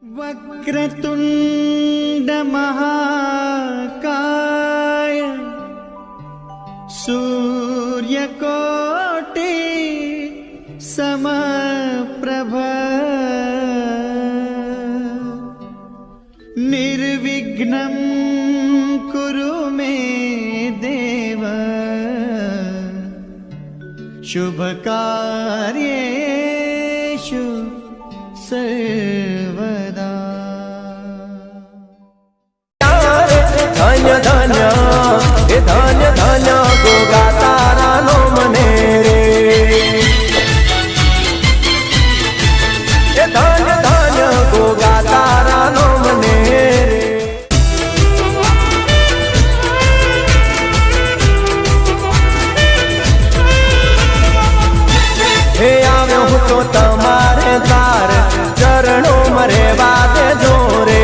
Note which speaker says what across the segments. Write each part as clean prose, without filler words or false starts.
Speaker 1: वक्रतुंड महाकाय सूर्यकोटि समप्रभ निर्विघ्नं कुरु मे देव शुभकार्येषु सर्वदा।
Speaker 2: धन्य धन्य हे धन्य धन्य गोगा तारा नो मने रे हे धन्य धन्य गोगा तारा नो मने रे। हे આવ્યો હું તો તમારે દ્વાર ચરણો મરે વાદે જોરે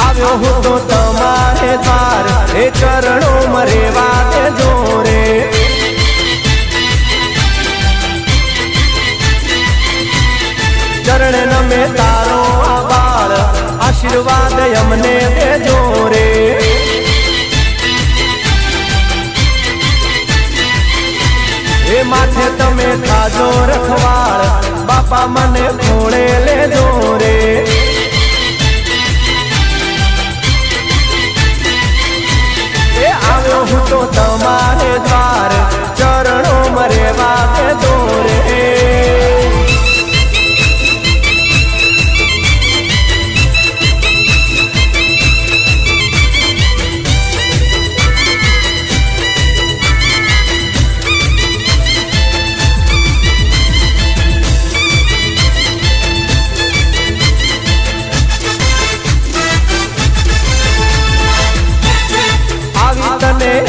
Speaker 2: આવ્યો હું તો તમારે દ્વાર એ ચરણો મરે વાદે જોરે ચરણ નમે તારો આભાર આશીર્વાદ અમને દેજો રે એ માથે તમે ખાજો રખવાળ બાપા મને ખોળે લેજો રે એ આવ્યો હું તો તમારે દ્વાર ચરણો મરે વાગે દોરે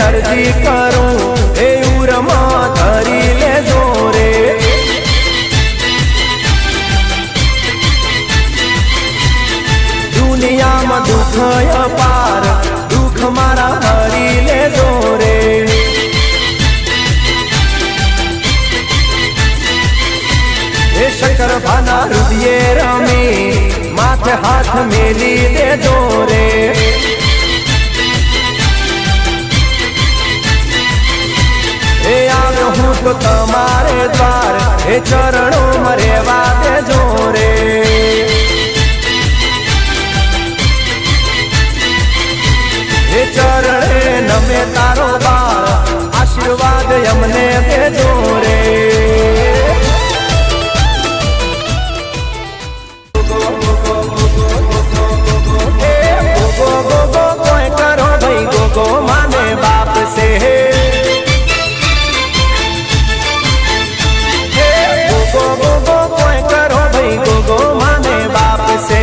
Speaker 2: અરજી કરું એ ઉરમાં ધરી લેજો રે દુનિયામાં દુઃખ અપાર દુઃખ મારા હરી લેજો રે એ શંકર ભાના હૃદયે રમી માથે હાથ મેલી દેજો રે એ આવ્યો હું તો તમારે દ્વાર એ ચરણો મરે વાદે જોરે એ ચરણે નમે તારો બાળ આશીર્વાદ અમને દેજો રે ગો ગો ગો કોઈ કરો ભાઈ ગો ગો માને બાપ સે गो गो गो कोई करो भाई गो गो माने बाप से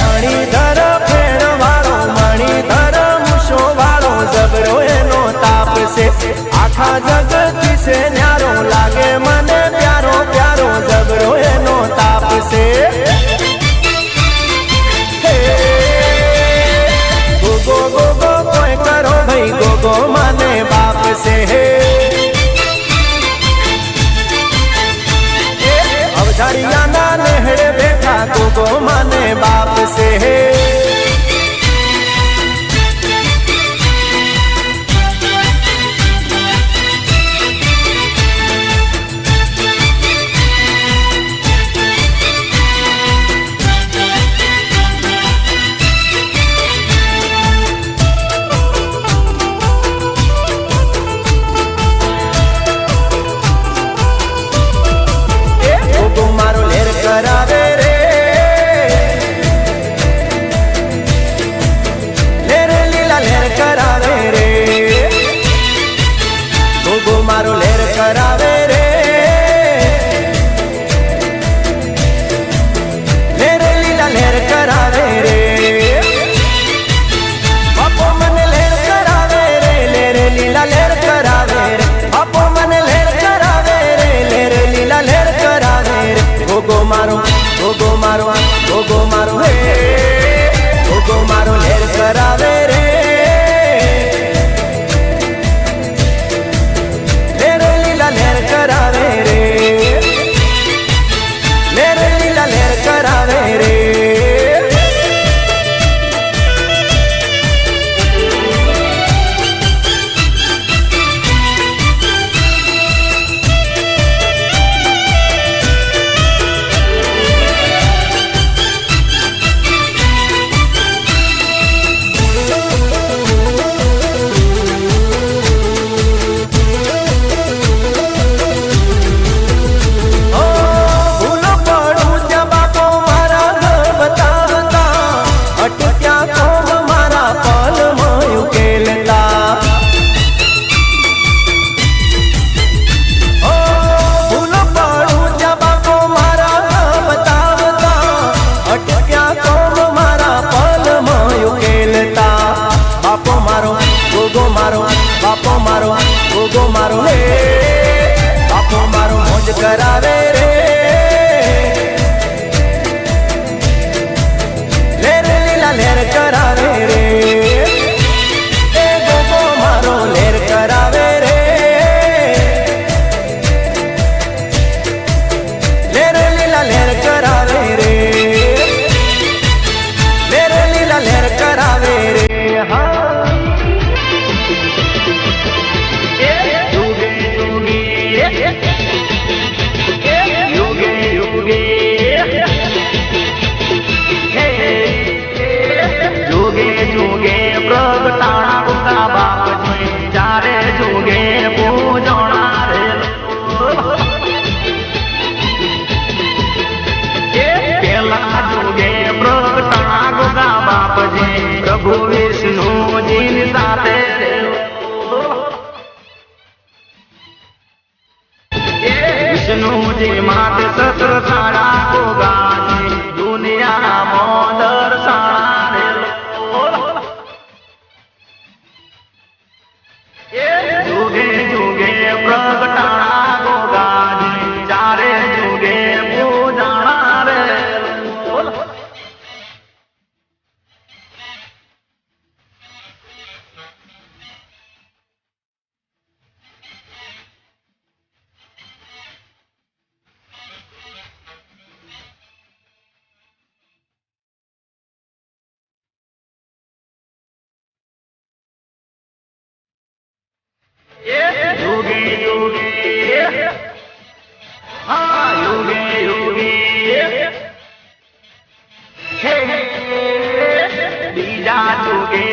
Speaker 2: मणिधर फेण वालो मणिधर मुशो वालो બાપો મારો ગોગો મારો હે બાપો મારો મોજ કરાવે રે લેર લીલા લેર કરાવે રે એ ગોગો મારો લેર કરાવે રે લેર લીલા લેર કરાવે રે લેર લીલા લેર કરાવે રે હા
Speaker 3: પ્રગટાણા ગુંગા બાપજી ચારે જોગે પૂજણા રે પેલા જોગે પ્રગટાણા ગુંગા બાપજી પ્રભુ વિષ્ણુજી સાથે રે વિષ્ણુજી માતે સત્ર સારા ગોગાજી દુનિયામાં દર્શાણા રે જોગે જોગે પ્રગટાણા ગોગાજી ચારે જોગે પૂજાણા રે યોગે યોગે હા યોગે યોગે હે બીજા જોગે